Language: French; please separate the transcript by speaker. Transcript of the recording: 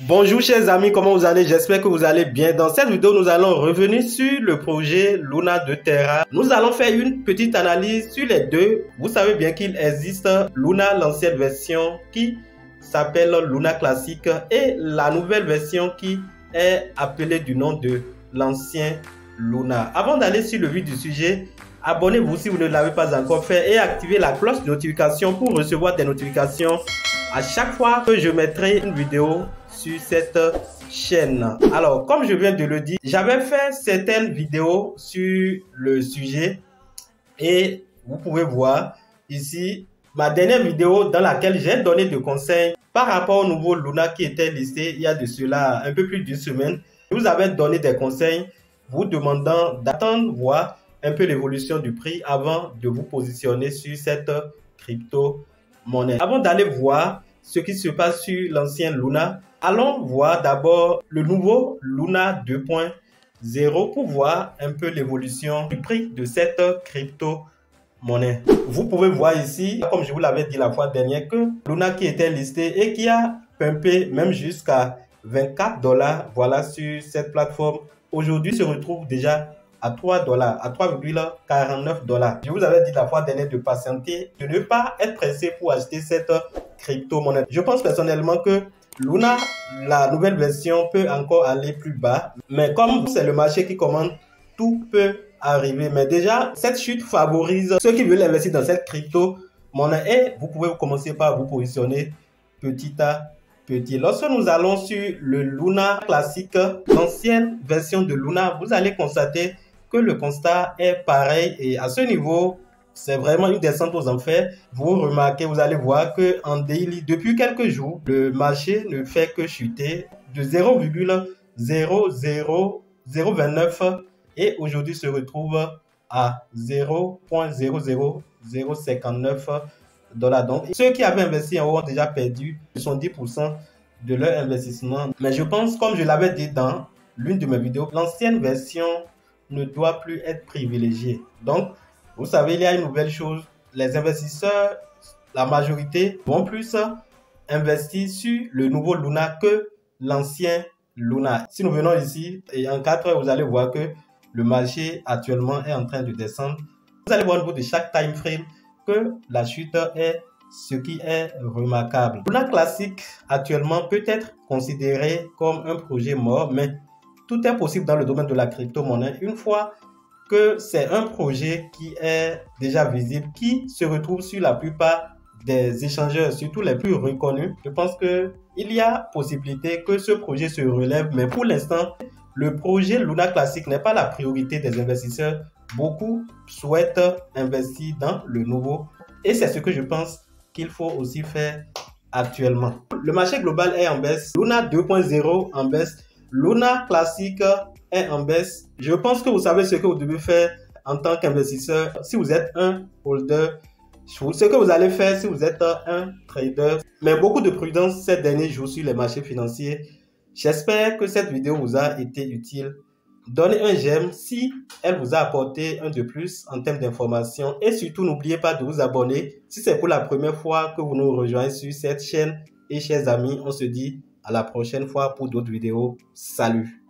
Speaker 1: Bonjour chers amis, comment vous allez? J'espère que vous allez bien. Dans cette vidéo, nous allons revenir sur le projet Luna de Terra. Nous allons faire une petite analyse sur les deux. Vous savez bien qu'il existe Luna, l'ancienne version qui s'appelle Luna classique et la nouvelle version qui est appelée du nom de l'ancien Luna. Avant d'aller sur le vif du sujet, abonnez-vous si vous ne l'avez pas encore fait et activez la cloche de notification pour recevoir des notifications à chaque fois que je mettrai une vidéo sur cette chaîne. Alors, comme je viens de le dire, j'avais fait certaines vidéos sur le sujet et vous pouvez voir ici ma dernière vidéo dans laquelle j'ai donné des conseils par rapport au nouveau Luna qui était listé il y a de cela un peu plus d'une semaine. Je vous avais donné des conseils vous demandant d'attendre voir un peu l'évolution du prix avant de vous positionner sur cette crypto-monnaie. Avant d'aller voir ce qui se passe sur l'ancien Luna, allons voir d'abord le nouveau Luna 2.0 pour voir un peu l'évolution du prix de cette crypto-monnaie. Vous pouvez voir ici, comme je vous l'avais dit la fois dernière, que Luna qui était listé et qui a pumpé même jusqu'à 24 $, voilà, sur cette plateforme, aujourd'hui se retrouve déjà à 3 $, à 3,49 $. Je vous avais dit la fois dernière de patienter, de ne pas être pressé pour acheter cette crypto-monnaie. Je pense personnellement que Luna, la nouvelle version, peut encore aller plus bas. Mais comme c'est le marché qui commande, tout peut arriver. Mais déjà, cette chute favorise ceux qui veulent investir dans cette crypto-monnaie. Et vous pouvez commencer par vous positionner petit à petit. Lorsque nous allons sur le Luna classique, l'ancienne version de Luna, vous allez constater que le constat est pareil. Et à ce niveau, c'est vraiment une descente aux enfers. Vous remarquez, vous allez voir que en daily, depuis quelques jours, le marché ne fait que chuter de 0,00029 et aujourd'hui se retrouve à 0,00059 $. Donc, ceux qui avaient investi en haut ont déjà perdu 70% de leur investissement. Mais je pense, comme je l'avais dit dans l'une de mes vidéos, l'ancienne version ne doit plus être privilégiée. Donc, vous savez, il y a une nouvelle chose. Les investisseurs, la majorité, vont plus investir sur le nouveau Luna que l'ancien Luna. Si nous venons ici, et en 4 heures, vous allez voir que le marché actuellement est en train de descendre. Vous allez voir au niveau de chaque time frame que la chute est ce qui est remarquable. Luna classique actuellement peut être considéré comme un projet mort, mais tout est possible dans le domaine de la crypto-monnaie. Une fois que c'est un projet qui est déjà visible, qui se retrouve sur la plupart des échangeurs, surtout les plus reconnus. Je pense qu'il y a possibilité que ce projet se relève, mais pour l'instant, le projet Luna classique n'est pas la priorité des investisseurs. Beaucoup souhaitent investir dans le nouveau et c'est ce que je pense qu'il faut aussi faire actuellement. Le marché global est en baisse. Luna 2.0 en baisse. Luna classique est en baisse. Je pense que vous savez ce que vous devez faire en tant qu'investisseur. Si vous êtes un holder, ce que vous allez faire si vous êtes un trader. Mais beaucoup de prudence ces derniers jours sur les marchés financiers. J'espère que cette vidéo vous a été utile. Donnez un j'aime si elle vous a apporté un de plus en termes d'informations. Et surtout, n'oubliez pas de vous abonner si c'est pour la première fois que vous nous rejoignez sur cette chaîne. Et chers amis, on se dit à la prochaine fois pour d'autres vidéos. Salut!